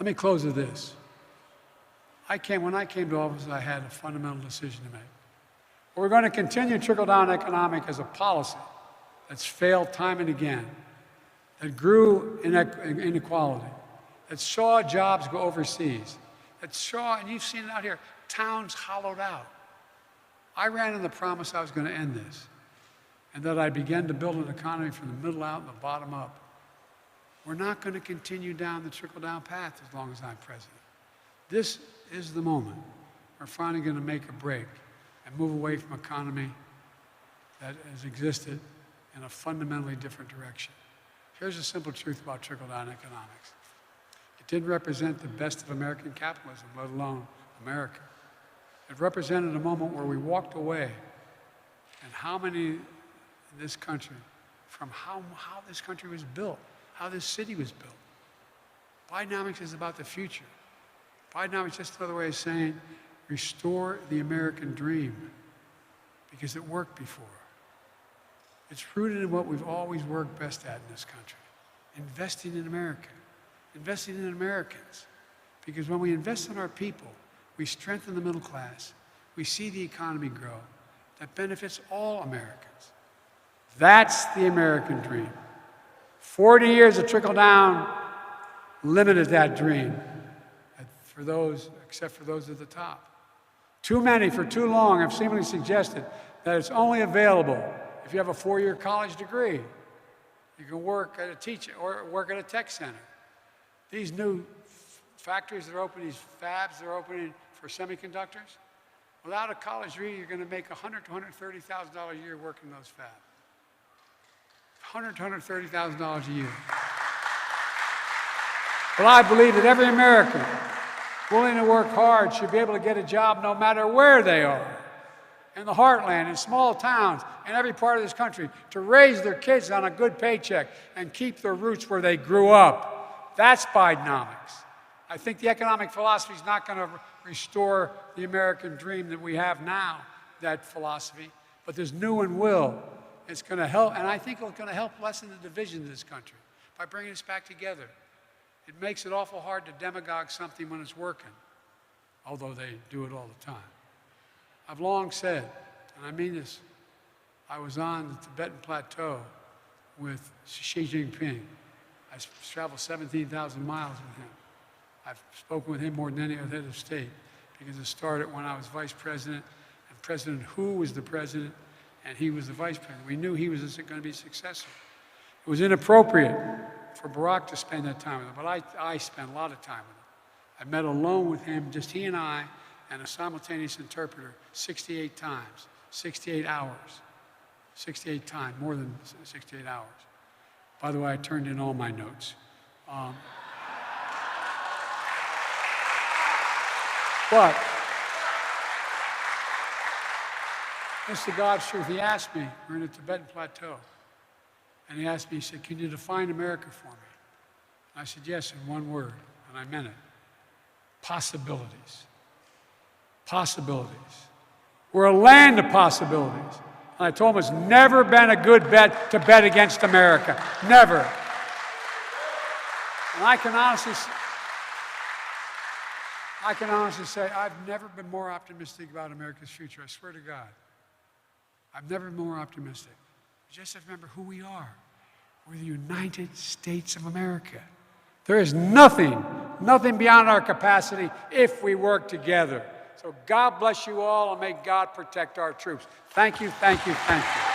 Let me close with this. When I came to office, I had a fundamental decision to make. We're going to continue trickle-down economics as a policy that's failed time and again, that grew inequality, that saw jobs go overseas, that saw, and you've seen it out here, towns hollowed out. I ran on the promise I was going to end this, and that I began to build an economy from the middle out and the bottom up. We're not going to continue down the trickle-down path as long as I'm president. This is the moment we're finally going to make a break and move away from an economy that has existed in a fundamentally different direction. Here's the simple truth about trickle-down economics. It didn't represent the best of American capitalism, let alone America. It represented a moment where we walked away, and how many in this country, from how this country was built, how this city was built. Bidenomics is about the future. Bidenomics is just another way of saying, restore the American dream, because it worked before. It's rooted in what we've always worked best at in this country, investing in America, investing in Americans. Because when we invest in our people, we strengthen the middle class, we see the economy grow, that benefits all Americans. That's the American dream. 40 years of trickle-down limited that dream, except for those at the top. Too many, for too long, have seemingly suggested that it's only available if you have a 4-year college degree. You can work at a teaching or work at a tech center. These new factories that are opening, these fabs that are opening for semiconductors, without a college degree, you're going to make $100,000 to $130,000 a year working in those fabs. $100,000 to $130,000 a year. But I believe that every American willing to work hard should be able to get a job no matter where they are. In the heartland, in small towns, in every part of this country, to raise their kids on a good paycheck and keep their roots where they grew up. That's Bidenomics. I think the economic philosophy is not going to restore the American dream that we have now, that philosophy, but there's new and will. It's going to help, and I think it's going to help lessen the division in this country by bringing us back together. It makes it awful hard to demagogue something when it's working, although they do it all the time. I've long said, and I mean this, I was on the Tibetan Plateau with Xi Jinping. I traveled 17,000 miles with him. I've spoken with him more than any other head of state, because it started when I was vice president, and President Hu was the president, and he was the vice president. We knew he was going to be successful. It was inappropriate for Barack to spend that time with him, but I spent a lot of time with him. I met alone with him, just he and I, and a simultaneous interpreter 68 times, 68 hours, 68 times, more than 68 hours. By the way, I turned in all my notes. But, this is God's truth. He asked me, we're in the Tibetan Plateau, and he asked me, he said, can you define America for me? And I said, yes, in one word, and I meant it. Possibilities. Possibilities. We're a land of possibilities. And I told him it's never been a good bet to bet against America. Never. And I can honestly say I've never been more optimistic about America's future. I swear to God. I've never been more optimistic. We just have to remember who we are. We're the United States of America. There is nothing beyond our capacity if we work together. So God bless you all, and may God protect our troops. Thank you, thank you, thank you.